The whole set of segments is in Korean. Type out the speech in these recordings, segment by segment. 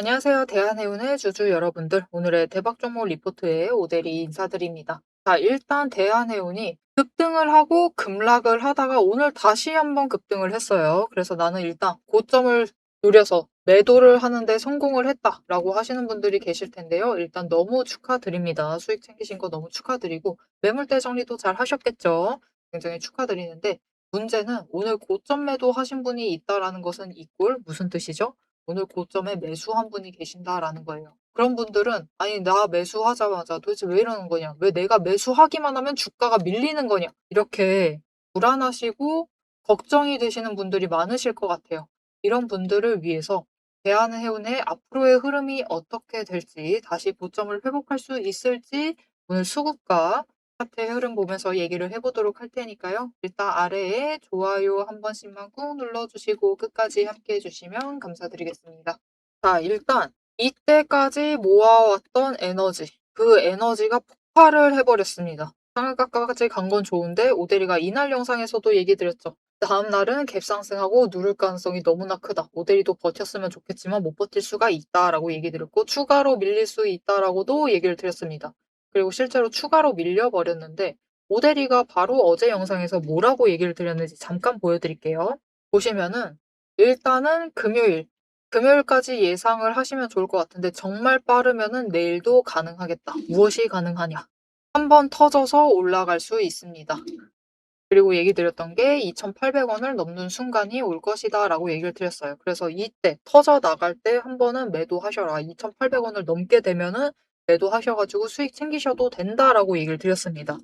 안녕하세요. 대한해운의 주주 여러분들. 오늘의 대박 종목 리포트에 오대리 인사드립니다. 자, 일단 대한해운이 급등을 하고 급락을 하다가 오늘 다시 한번 급등을 했어요. 그래서 나는 일단 고점을 노려서 매도를 하는데 성공을 했다라고 하시는 분들이 계실 텐데요. 일단 너무 축하드립니다. 수익 챙기신 거 너무 축하드리고 매물대 정리도 잘 하셨겠죠. 굉장히 축하드리는데 문제는 오늘 고점 매도 하신 분이 있다라는 것은 이꼴 무슨 뜻이죠? 오늘 고점에 매수한 분이 계신다라는 거예요. 그런 분들은 아니 나 매수하자마자 도대체 왜 이러는 거냐? 왜 내가 매수하기만 하면 주가가 밀리는 거냐? 이렇게 불안하시고 걱정이 되시는 분들이 많으실 것 같아요. 이런 분들을 위해서 대한해운의 앞으로의 흐름이 어떻게 될지 다시 고점을 회복할 수 있을지 오늘 수급과 차트의 흐름 보면서 얘기를 해보도록 할 테니까요. 일단 아래에 좋아요 한 번씩만 꾹 눌러주시고 끝까지 함께 해주시면 감사드리겠습니다. 자, 일단 이때까지 모아왔던 에너지, 그 에너지가 폭발을 해버렸습니다. 상한가까지 간 건 좋은데 오대리가 이날 영상에서도 얘기 드렸죠. 다음 날은 갭상승하고 누를 가능성이 너무나 크다. 오대리도 버텼으면 좋겠지만 못 버틸 수가 있다라고 얘기 드렸고 추가로 밀릴 수 있다라고도 얘기를 드렸습니다. 그리고 실제로 추가로 밀려버렸는데 오대리가 바로 어제 영상에서 뭐라고 얘기를 드렸는지 잠깐 보여드릴게요. 보시면은 일단은 금요일까지 예상을 하시면 좋을 것 같은데 정말 빠르면은 내일도 가능하겠다. 무엇이 가능하냐? 한번 터져서 올라갈 수 있습니다. 그리고 얘기 드렸던 게 2,800원을 넘는 순간이 올 것이다 라고 얘기를 드렸어요. 그래서 이때 터져 나갈 때 한 번은 매도하셔라. 2,800원을 넘게 되면은 매도하셔가지고 수익 챙기셔도 된다라고 얘기를 드렸습니다.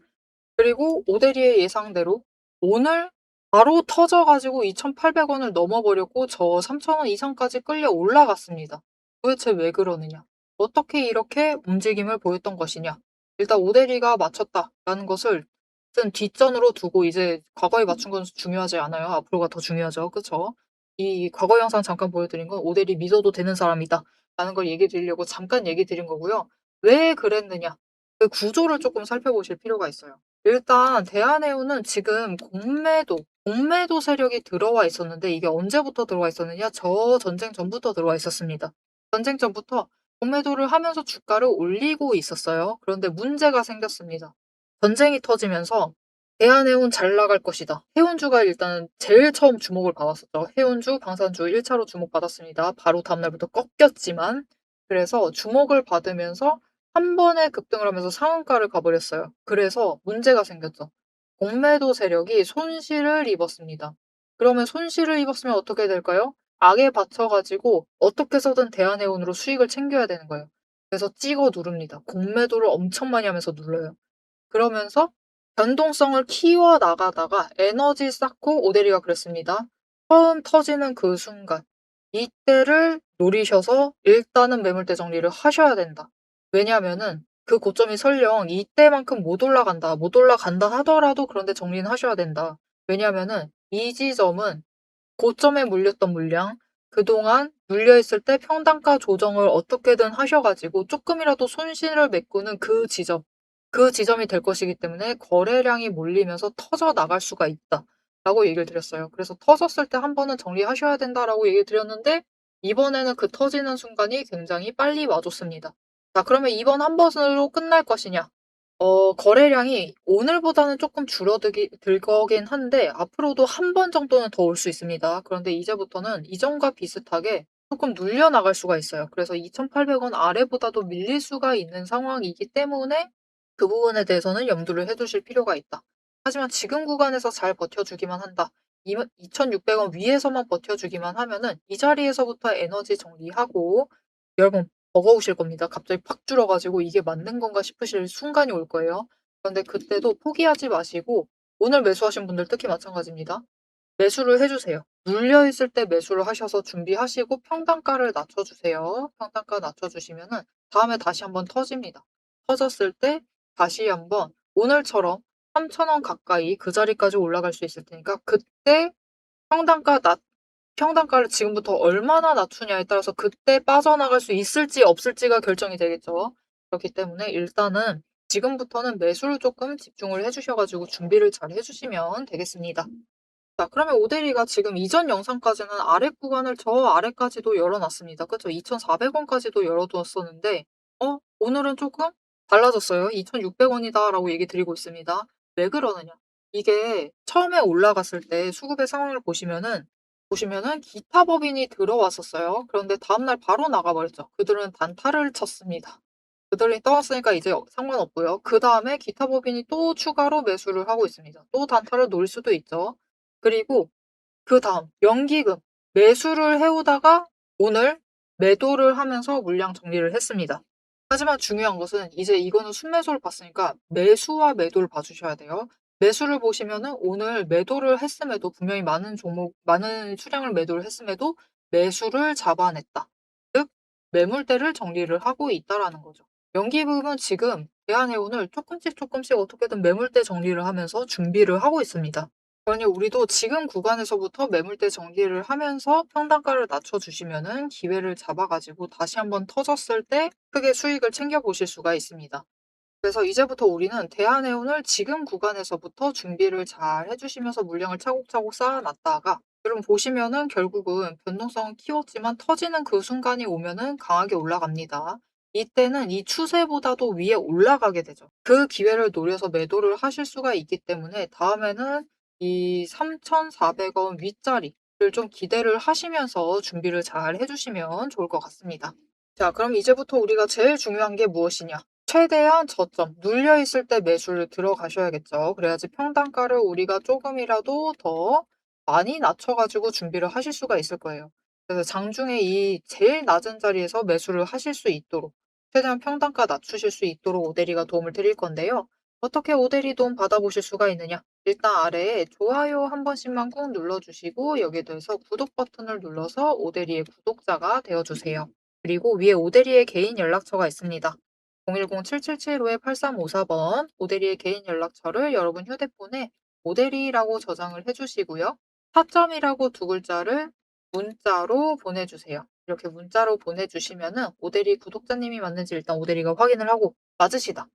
그리고 오대리의 예상대로 오늘 바로 터져가지고 2,800원을 넘어버렸고 저 3,000원 이상까지 끌려 올라갔습니다. 도대체 왜 그러느냐? 어떻게 이렇게 움직임을 보였던 것이냐? 일단 오대리가 맞췄다라는 것을 쓴 뒷전으로 두고 이제 과거에 맞춘 건 중요하지 않아요. 앞으로가 더 중요하죠. 그쵸? 이 과거 영상 잠깐 보여드린 건 오대리 믿어도 되는 사람이다 라는 걸 얘기 드리려고 잠깐 얘기 드린 거고요. 왜 그랬느냐? 그 구조를 조금 살펴보실 필요가 있어요. 일단 대한해운은 지금 공매도 세력이 들어와 있었는데 이게 언제부터 들어와 있었느냐? 저 전쟁 전부터 들어와 있었습니다. 전쟁 전부터 공매도를 하면서 주가를 올리고 있었어요. 그런데 문제가 생겼습니다. 전쟁이 터지면서 대한해운 잘 나갈 것이다. 해운주가 일단 제일 처음 주목을 받았었죠. 해운주, 방산주 1차로 주목받았습니다. 바로 다음날부터 꺾였지만 그래서 주목을 받으면서 한 번에 급등을 하면서 상한가를 가버렸어요. 그래서 문제가 생겼죠. 공매도 세력이 손실을 입었습니다. 그러면 손실을 입었으면 어떻게 될까요? 악에 받쳐가지고 어떻게 해서든 대한해운으로 수익을 챙겨야 되는 거예요. 그래서 찍어 누릅니다. 공매도를 엄청 많이 하면서 눌러요. 그러면서 변동성을 키워 나가다가 에너지 쌓고 오대리가 그랬습니다. 처음 터지는 그 순간 이때를 노리셔서 일단은 매물대 정리를 하셔야 된다. 왜냐면은 그 고점이 설령 이때만큼 못 올라간다 하더라도 그런데 정리는 하셔야 된다. 왜냐면은 이 지점은 고점에 물렸던 물량, 그동안 물려있을 때 평단가 조정을 어떻게든 하셔가지고 조금이라도 손실을 메꾸는 그 지점이 될 것이기 때문에 거래량이 몰리면서 터져 나갈 수가 있다. 라고 얘기를 드렸어요. 그래서 터졌을 때 한 번은 정리하셔야 된다라고 얘기를 드렸는데 이번에는 그 터지는 순간이 굉장히 빨리 와줬습니다. 자, 그러면 이번 한 번으로 끝날 것이냐? 거래량이 오늘보다는 조금 들 거긴 한데 앞으로도 한 번 정도는 더 올 수 있습니다. 그런데 이제부터는 이전과 비슷하게 조금 눌려 나갈 수가 있어요. 그래서 2,800원 아래보다도 밀릴 수가 있는 상황이기 때문에 그 부분에 대해서는 염두를 해 두실 필요가 있다. 하지만 지금 구간에서 잘 버텨주기만 한다. 2,600원 위에서만 버텨주기만 하면은 이 자리에서부터 에너지 정리하고 여러분 버거우실 겁니다. 갑자기 팍 줄어가지고 이게 맞는 건가 싶으실 순간이 올 거예요. 그런데 그때도 포기하지 마시고 오늘 매수하신 분들 특히 마찬가지입니다. 매수를 해주세요. 눌려있을 때 매수를 하셔서 준비하시고 평단가를 낮춰주세요. 평단가 낮춰주시면은 다음에 다시 한번 터집니다. 터졌을 때 다시 한번 오늘처럼 3,000원 가까이 그 자리까지 올라갈 수 있을 테니까 그때 평단가 평단가를 지금부터 얼마나 낮추냐에 따라서 그때 빠져나갈 수 있을지 없을지가 결정이 되겠죠. 그렇기 때문에 일단은 지금부터는 매수를 조금 집중을 해주셔가지고 준비를 잘 해주시면 되겠습니다. 자, 그러면 오데리가 지금 이전 영상까지는 아래 구간을 저 아래까지도 열어놨습니다. 그쵸? 2,400원까지도 열어두었었는데, 오늘은 조금 달라졌어요. 2,600원이다 라고 얘기 드리고 있습니다. 왜 그러느냐? 이게 처음에 올라갔을 때 수급의 상황을 보시면은 기타 법인이 들어왔었어요. 그런데 다음날 바로 나가버렸죠. 그들은 단타를 쳤습니다. 그들이 떠왔으니까 이제 상관없고요. 그 다음에 기타 법인이 또 추가로 매수를 하고 있습니다. 또 단타를 놓을 수도 있죠. 그리고 그다음 연기금 매수를 해오다가 오늘 매도를 하면서 물량 정리를 했습니다. 하지만 중요한 것은 이제 이거는 순매수를 봤으니까 매수와 매도를 봐주셔야 돼요. 매수를 보시면은 오늘 매도를 했음에도 분명히 많은 수량을 매도를 했음에도 매수를 잡아냈다. 즉, 매물대를 정리를 하고 있다라는 거죠. 연기금은 지금 대한해운을 조금씩 어떻게든 매물대 정리를 하면서 준비를 하고 있습니다. 그러니 우리도 지금 구간에서부터 매물대 정리를 하면서 평단가를 낮춰주시면은 기회를 잡아가지고 다시 한번 터졌을 때 크게 수익을 챙겨보실 수가 있습니다. 그래서 이제부터 우리는 대한해운을 지금 구간에서부터 준비를 잘 해주시면서 물량을 차곡차곡 쌓아놨다가 여러분 보시면은 결국은 변동성은 키웠지만 터지는 그 순간이 오면은 강하게 올라갑니다. 이때는 이 추세보다도 위에 올라가게 되죠. 그 기회를 노려서 매도를 하실 수가 있기 때문에 다음에는 이 3,400원 윗자리를 좀 기대를 하시면서 준비를 잘 해주시면 좋을 것 같습니다. 자, 그럼 이제부터 우리가 제일 중요한 게 무엇이냐? 최대한 저점, 눌려있을 때 매수를 들어가셔야겠죠. 그래야지 평단가를 우리가 조금이라도 더 많이 낮춰가지고 준비를 하실 수가 있을 거예요. 그래서 장중에 이 제일 낮은 자리에서 매수를 하실 수 있도록 최대한 평단가 낮추실 수 있도록 오대리가 도움을 드릴 건데요. 어떻게 오대리 도움 받아보실 수가 있느냐? 일단 아래에 좋아요 한 번씩만 꾹 눌러주시고 여기에 대해서 구독 버튼을 눌러서 오대리의 구독자가 되어주세요. 그리고 위에 오대리의 개인 연락처가 있습니다. 010-7775-8354번 오대리의 개인 연락처를 여러분 휴대폰에 오대리라고 저장을 해주시고요. 타점이라고 두 글자를 문자로 보내주세요. 이렇게 문자로 보내주시면은 오대리 구독자님이 맞는지 일단 오대리가 확인을 하고 맞으시다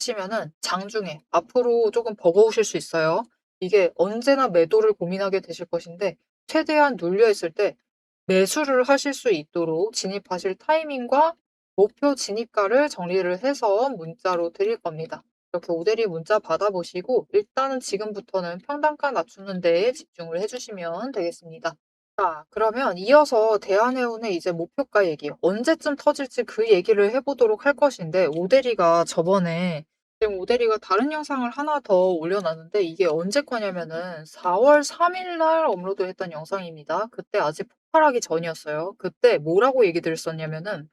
하시면은 장중에 앞으로 조금 버거우실 수 있어요. 이게 언제나 매도를 고민하게 되실 것인데 최대한 눌려 있을 때 매수를 하실 수 있도록 진입하실 타이밍과 목표 진입가를 정리를 해서 문자로 드릴 겁니다. 이렇게 오대리 문자 받아보시고 일단은 지금부터는 평단가 낮추는 데에 집중을 해주시면 되겠습니다. 자, 그러면 이어서 대한해운의 이제 목표가 얘기, 언제쯤 터질지 그 얘기를 해보도록 할 것인데, 오대리가 저번에, 지금 오대리가 다른 영상을 하나 더 올려놨는데, 이게 언제 거냐면은 4월 3일 날 업로드 했던 영상입니다. 그때 아직 폭발하기 전이었어요. 그때 뭐라고 얘기 드렸었냐면은,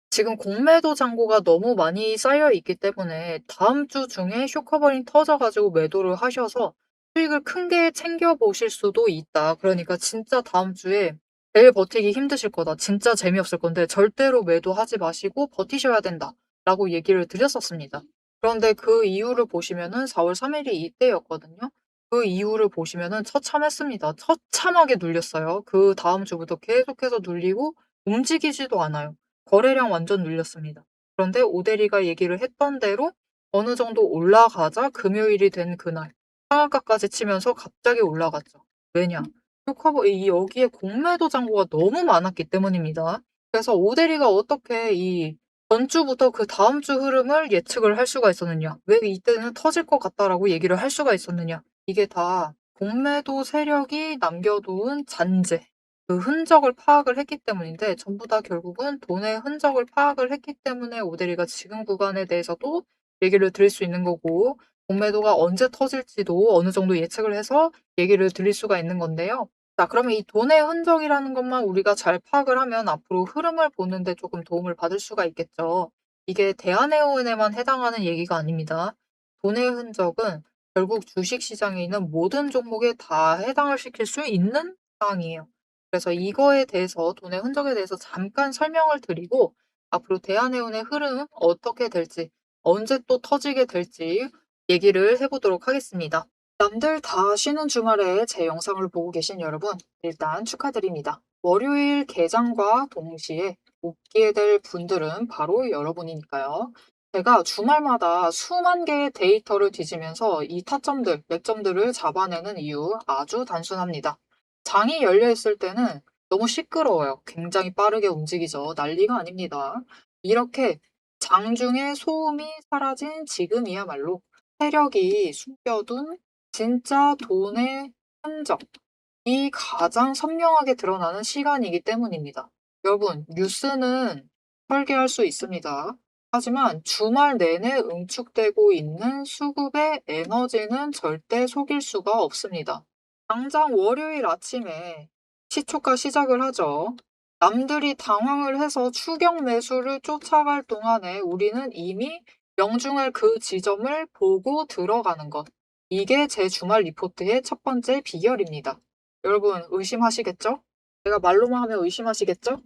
지금 공매도 잔고가 너무 많이 쌓여 있기 때문에 다음 주 중에 쇼커버링 터져가지고 매도를 하셔서 수익을 큰 게 챙겨 보실 수도 있다. 그러니까 진짜 다음 주에 제일 버티기 힘드실 거다. 진짜 재미없을 건데 절대로 매도하지 마시고 버티셔야 된다. 라고 얘기를 드렸었습니다. 그런데 그 이유를 보시면은 4월 3일이 이때였거든요. 그 이유를 보시면은 처참했습니다. 처참하게 눌렸어요. 그 다음 주부터 계속해서 눌리고 움직이지도 않아요. 거래량 완전 눌렸습니다. 그런데 오대리가 얘기를 했던 대로 어느 정도 올라가자 금요일이 된 그날 상한가까지 치면서 갑자기 올라갔죠. 왜냐? 여기에 공매도 잔고가 너무 많았기 때문입니다. 그래서 오대리가 어떻게 이 전주부터 그 다음 주 흐름을 예측을 할 수가 있었느냐? 왜 이때는 터질 것 같다라고 얘기를 할 수가 있었느냐? 이게 다 공매도 세력이 남겨둔 잔재, 그 흔적을 파악을 했기 때문인데 전부 다 결국은 돈의 흔적을 파악을 했기 때문에 오대리가 지금 구간에 대해서도 얘기를 드릴 수 있는 거고 공매도가 언제 터질지도 어느 정도 예측을 해서 얘기를 드릴 수가 있는 건데요. 자, 그러면 이 돈의 흔적이라는 것만 우리가 잘 파악을 하면 앞으로 흐름을 보는데 조금 도움을 받을 수가 있겠죠. 이게 대한해운에만 해당하는 얘기가 아닙니다. 돈의 흔적은 결국 주식시장에 있는 모든 종목에 다 해당을 시킬 수 있는 사항이에요. 그래서 이거에 대해서 돈의 흔적에 대해서 잠깐 설명을 드리고 앞으로 대한해운의 흐름 어떻게 될지 언제 또 터지게 될지 얘기를 해보도록 하겠습니다. 남들 다 쉬는 주말에 제 영상을 보고 계신 여러분, 일단 축하드립니다. 월요일 개장과 동시에 웃게 될 분들은 바로 여러분이니까요. 제가 주말마다 수만 개의 데이터를 뒤지면서 이 타점들, 맥점들을 잡아내는 이유 아주 단순합니다. 장이 열려 있을 때는 너무 시끄러워요. 굉장히 빠르게 움직이죠. 난리가 아닙니다. 이렇게 장중에 소음이 사라진 지금이야말로 세력이 숨겨둔 진짜 돈의 흔적, 이 가장 선명하게 드러나는 시간이기 때문입니다. 여러분, 뉴스는 설계할 수 있습니다. 하지만 주말 내내 응축되고 있는 수급의 에너지는 절대 속일 수가 없습니다. 당장 월요일 아침에 시초가 시작을 하죠. 남들이 당황을 해서 추격 매수를 쫓아갈 동안에 우리는 이미 명중할 그 지점을 보고 들어가는 것. 이게 제 주말 리포트의 첫 번째 비결입니다. 여러분 의심하시겠죠? 제가 말로만 하면 의심하시겠죠?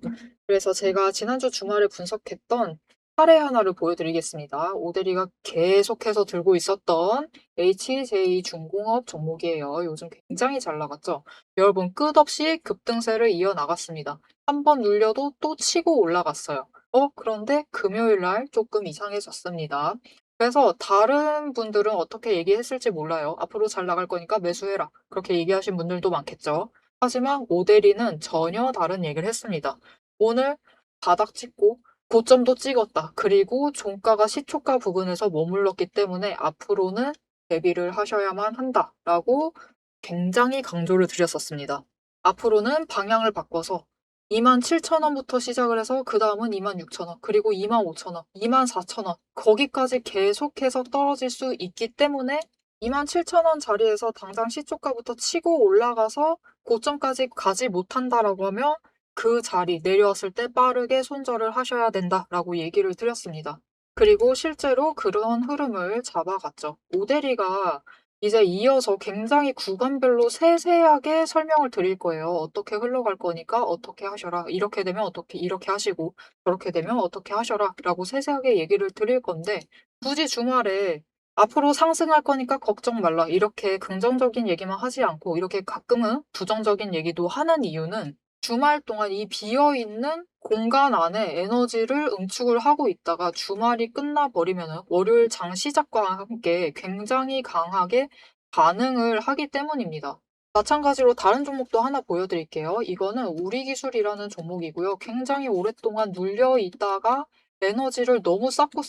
그래서 제가 지난주 주말에 분석했던 사례 하나를 보여드리겠습니다. 오대리가 계속해서 들고 있었던 HJ중공업 종목이에요. 요즘 굉장히 잘 나갔죠? 여러분 끝없이 급등세를 이어나갔습니다. 한 번 눌려도 또 치고 올라갔어요. 그런데 금요일 날 조금 이상해졌습니다. 그래서 다른 분들은 어떻게 얘기했을지 몰라요. 앞으로 잘 나갈 거니까 매수해라. 그렇게 얘기하신 분들도 많겠죠. 하지만 오대리는 전혀 다른 얘기를 했습니다. 오늘 바닥 찍고 고점도 찍었다. 그리고 종가가 시초가 부근에서 머물렀기 때문에 앞으로는 대비를 하셔야만 한다라고 굉장히 강조를 드렸었습니다. 앞으로는 방향을 바꿔서 27,000원부터 시작을 해서 그 다음은 26,000원, 그리고 25,000원, 24,000원 거기까지 계속해서 떨어질 수 있기 때문에 27,000원 자리에서 당장 시초가부터 치고 올라가서 고점까지 가지 못한다라고 하면 그 자리 내려왔을 때 빠르게 손절을 하셔야 된다라고 얘기를 드렸습니다. 그리고 실제로 그런 흐름을 잡아갔죠. 오대리가 이제 이어서 굉장히 구간별로 세세하게 설명을 드릴 거예요. 어떻게 흘러갈 거니까 어떻게 하셔라. 이렇게 되면 어떻게 이렇게 하시고 저렇게 되면 어떻게 하셔라 라고 세세하게 얘기를 드릴 건데 굳이 주말에 앞으로 상승할 거니까 걱정 말라. 이렇게 긍정적인 얘기만 하지 않고 이렇게 가끔은 부정적인 얘기도 하는 이유는 주말 동안 이 비어있는 공간 안에 에너지를 응축을 하고 있다가 주말이 끝나버리면 월요일 장 시작과 함께 굉장히 강하게 반응을 하기 때문입니다. 마찬가지로 다른 종목도 하나 보여드릴게요. 이거는 우리기술이라는 종목이고요. 굉장히 오랫동안 눌려 있다가 에너지를 너무 쌓고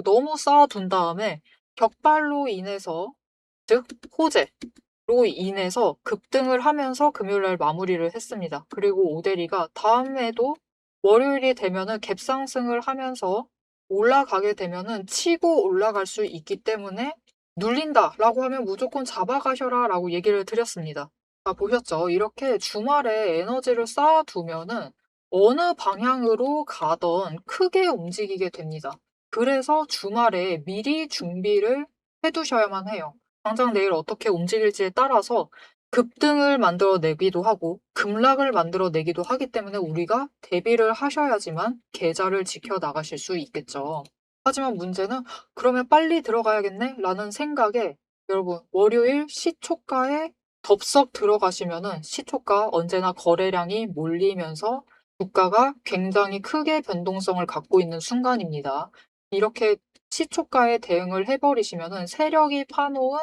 너무 쌓아둔 다음에 격발로 인해서, 즉 호재로 인해서 급등을 하면서 금요일날 마무리를 했습니다. 그리고 오대리가 다음에도 월요일이 되면은 갭상승을 하면서 올라가게 되면은 치고 올라갈 수 있기 때문에 눌린다라고 하면 무조건 잡아가셔라라고 얘기를 드렸습니다. 보셨죠? 이렇게 주말에 에너지를 쌓아두면은 어느 방향으로 가던 크게 움직이게 됩니다. 그래서 주말에 미리 준비를 해두셔야만 해요. 당장 내일 어떻게 움직일지에 따라서 급등을 만들어내기도 하고 급락을 만들어내기도 하기 때문에 우리가 대비를 하셔야지만 계좌를 지켜나가실 수 있겠죠. 하지만 문제는 그러면 빨리 들어가야겠네? 라는 생각에 여러분 월요일 시초가에 덥석 들어가시면은 시초가 언제나 거래량이 몰리면서 주가가 굉장히 크게 변동성을 갖고 있는 순간입니다. 이렇게 시초가에 대응을 해버리시면은 세력이 파놓은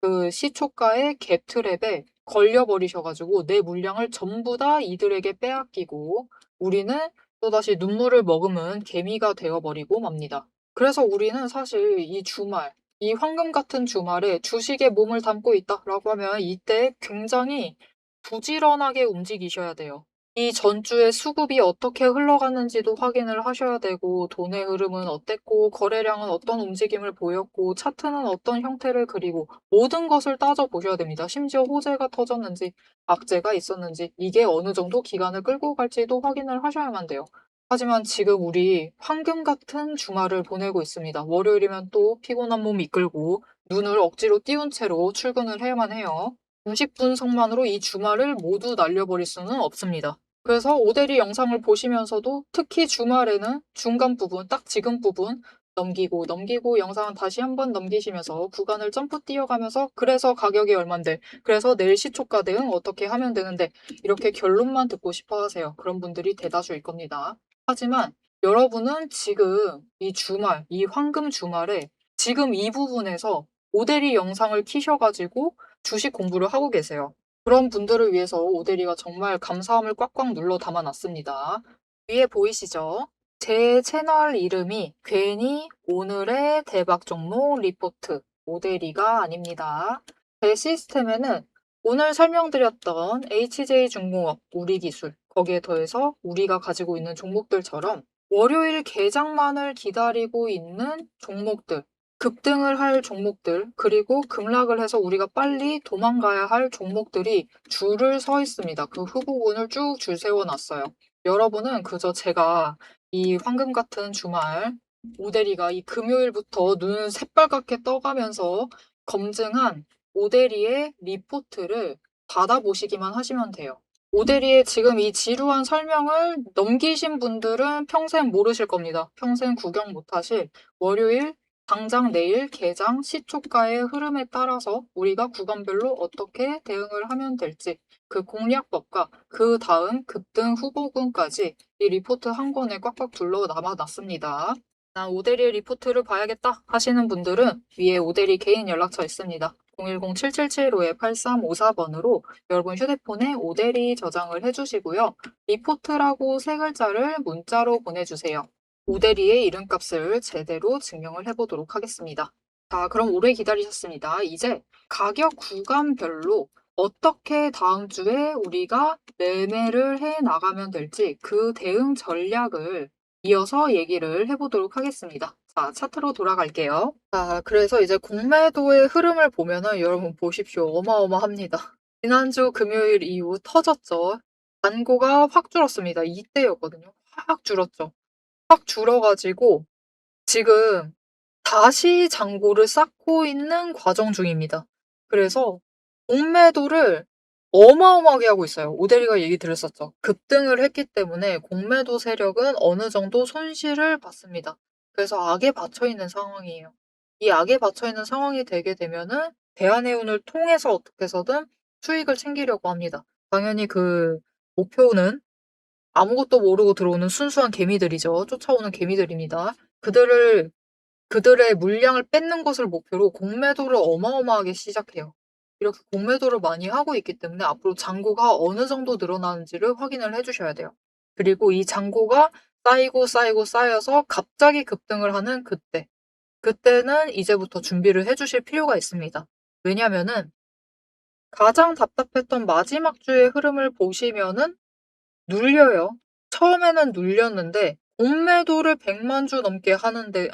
그 시초가의 갭 트랩에 걸려버리셔가지고 내 물량을 전부 다 이들에게 빼앗기고 우리는 또다시 눈물을 머금은 개미가 되어버리고 맙니다. 그래서 우리는 사실 이 주말, 이 황금 같은 주말에 주식에 몸을 담고 있다라고 하면 이때 굉장히 부지런하게 움직이셔야 돼요. 이 전주의 수급이 어떻게 흘러갔는지도 확인을 하셔야 되고 돈의 흐름은 어땠고 거래량은 어떤 움직임을 보였고 차트는 어떤 형태를 그리고 모든 것을 따져보셔야 됩니다. 심지어 호재가 터졌는지 악재가 있었는지 이게 어느 정도 기간을 끌고 갈지도 확인을 하셔야만 돼요. 하지만 지금 우리 황금 같은 주말을 보내고 있습니다. 월요일이면 또 피곤한 몸 이끌고 눈을 억지로 띄운 채로 출근을 해야만 해요. 90분석만으로 이 주말을 모두 날려버릴 수는 없습니다. 그래서 오대리 영상을 보시면서도 특히 주말에는 중간 부분, 딱 지금 부분 넘기고 영상은 다시 한번 넘기시면서 구간을 점프 뛰어가면서 그래서 가격이 얼만데 그래서 내일 시초가 대응 어떻게 하면 되는데 이렇게 결론만 듣고 싶어 하세요. 그런 분들이 대다수일 겁니다. 하지만 여러분은 지금 이 주말, 이 황금 주말에 지금 이 부분에서 오대리 영상을 키셔 가지고 주식 공부를 하고 계세요. 그런 분들을 위해서 오대리가 정말 감사함을 꽉꽉 눌러 담아 놨습니다. 위에 보이시죠? 제 채널 이름이 괜히 오늘의 대박 종목 리포트 오대리가 아닙니다. 제 시스템에는 오늘 설명드렸던 HJ중공업, 우리기술, 거기에 더해서 우리가 가지고 있는 종목들처럼 월요일 개장만을 기다리고 있는 종목들, 급등을 할 종목들, 그리고 급락을 해서 우리가 빨리 도망가야 할 종목들이 줄을 서 있습니다. 그 후보군을 쭉 줄 세워 놨어요. 여러분은 그저 제가 이 황금 같은 주말 오대리가 이 금요일부터 눈 새빨갛게 떠가면서 검증한 오대리의 리포트를 받아보시기만 하시면 돼요. 오대리의 지금 이 지루한 설명을 넘기신 분들은 평생 모르실 겁니다. 평생 구경 못하실 월요일, 당장 내일 개장 시초가의 흐름에 따라서 우리가 구간별로 어떻게 대응을 하면 될지 그 공략법과 그 다음 급등 후보군까지 이 리포트 한 권에 꽉꽉 둘러 남아놨습니다. 난 오대리의 리포트를 봐야겠다 하시는 분들은 위에 오대리 개인 연락처 있습니다. 010-7775-8354번으로 여러분 휴대폰에 오대리 저장을 해주시고요. 리포트라고 세 글자를 문자로 보내주세요. 오대리의 이름값을 제대로 증명을 해보도록 하겠습니다. 자, 그럼 오래 기다리셨습니다. 이제 가격 구간별로 어떻게 다음 주에 우리가 매매를 해 나가면 될지 그 대응 전략을 이어서 얘기를 해보도록 하겠습니다. 자, 차트로 돌아갈게요. 자, 그래서 이제 공매도의 흐름을 보면은 여러분 보십시오. 어마어마합니다. 지난주 금요일 이후 터졌죠. 잔고가 확 줄었습니다. 이때였거든요. 확 줄었죠. 확 줄어가지고 지금 다시 잔고를 쌓고 있는 과정 중입니다. 그래서 공매도를 어마어마하게 하고 있어요. 오대리가 얘기 드렸었죠. 급등을 했기 때문에 공매도 세력은 어느 정도 손실을 봤습니다. 그래서 악에 받쳐 있는 상황이에요. 이 악에 받쳐 있는 상황이 되게 되면은 대한해운을 통해서 어떻게 해서든 수익을 챙기려고 합니다. 당연히 그 목표는 아무것도 모르고 들어오는 순수한 개미들이죠. 쫓아오는 개미들입니다. 그들의 물량을 뺏는 것을 목표로 공매도를 어마어마하게 시작해요. 이렇게 공매도를 많이 하고 있기 때문에 앞으로 잔고가 어느 정도 늘어나는지를 확인을 해주셔야 돼요. 그리고 이 잔고가 쌓이고 쌓여서 갑자기 급등을 하는 그때는 이제부터 준비를 해주실 필요가 있습니다. 왜냐면은 가장 답답했던 마지막 주의 흐름을 보시면은 눌려요. 처음에는 눌렸는데 공매도를 100만 주 넘게 하는데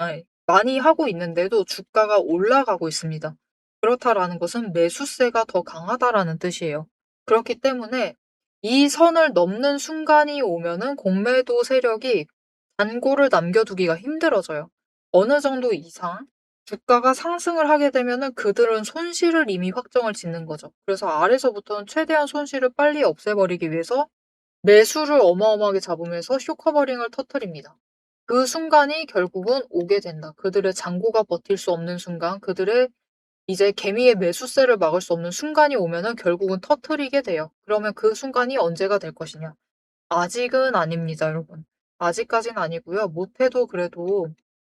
많이 하고 있는데도 주가가 올라가고 있습니다. 그렇다라는 것은 매수세가 더 강하다라는 뜻이에요. 그렇기 때문에 이 선을 넘는 순간이 오면은 공매도 세력이 잔고를 남겨두기가 힘들어져요. 어느 정도 이상 주가가 상승을 하게 되면은 그들은 손실을 이미 확정을 짓는 거죠. 그래서 아래서부터는 최대한 손실을 빨리 없애버리기 위해서 매수를 어마어마하게 잡으면서 쇼커버링을 터뜨립니다. 그 순간이 결국은 오게 된다. 그들의 잔고가 버틸 수 없는 순간, 그들의 이제 개미의 매수세를 막을 수 없는 순간이 오면은 결국은 터뜨리게 돼요. 그러면 그 순간이 언제가 될 것이냐? 아직은 아닙니다, 여러분. 아직까지는 아니고요. 못해도 그래도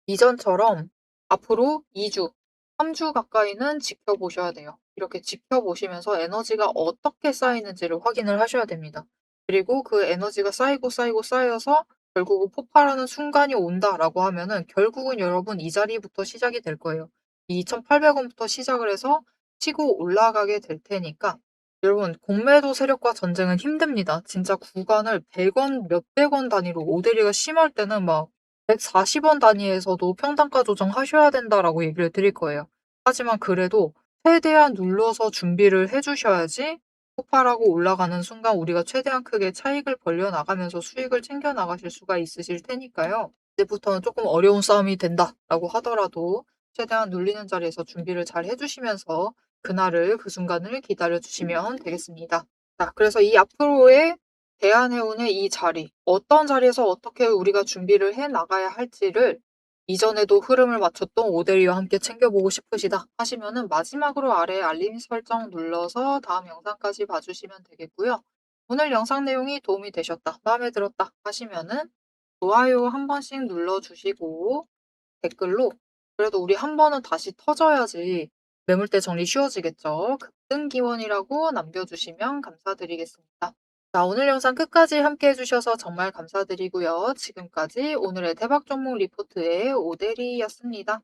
이전처럼 앞으로 2주, 3주 가까이는 지켜보셔야 돼요. 이렇게 지켜보시면서 에너지가 어떻게 쌓이는지를 확인을 하셔야 됩니다. 그리고 그 에너지가 쌓여서 결국은 폭발하는 순간이 온다라고 하면은 결국은 여러분 이 자리부터 시작이 될 거예요. 2,800원부터 시작을 해서 치고 올라가게 될 테니까 여러분 공매도 세력과 전쟁은 힘듭니다. 진짜 구간을 100원, 몇백 원 단위로 오대리가 심할 때는 막 140원 단위에서도 평단가 조정하셔야 된다라고 얘기를 드릴 거예요. 하지만 그래도 최대한 눌러서 준비를 해주셔야지 폭발하고 올라가는 순간 우리가 최대한 크게 차익을 벌려 나가면서 수익을 챙겨 나가실 수가 있으실 테니까요. 이제부터는 조금 어려운 싸움이 된다라고 하더라도 최대한 눌리는 자리에서 준비를 잘 해주시면서 그날을 그 순간을 기다려 주시면 되겠습니다. 자, 그래서 이 앞으로의 대한해운의 이 자리, 어떤 자리에서 어떻게 우리가 준비를 해 나가야 할지를 이전에도 흐름을 맞췄던 오대리와 함께 챙겨보고 싶으시다 하시면은 마지막으로 아래 알림 설정 눌러서 다음 영상까지 봐주시면 되겠고요. 오늘 영상 내용이 도움이 되셨다, 마음에 들었다 하시면은 좋아요 한 번씩 눌러주시고 댓글로 "그래도 우리 한 번은 다시 터져야지 매물대 정리 쉬워지겠죠. 급등 기원이라고 남겨주시면 감사드리겠습니다. 자, 오늘 영상 끝까지 함께 해주셔서 정말 감사드리고요. 지금까지 오늘의 대박 종목 리포트의 오대리였습니다.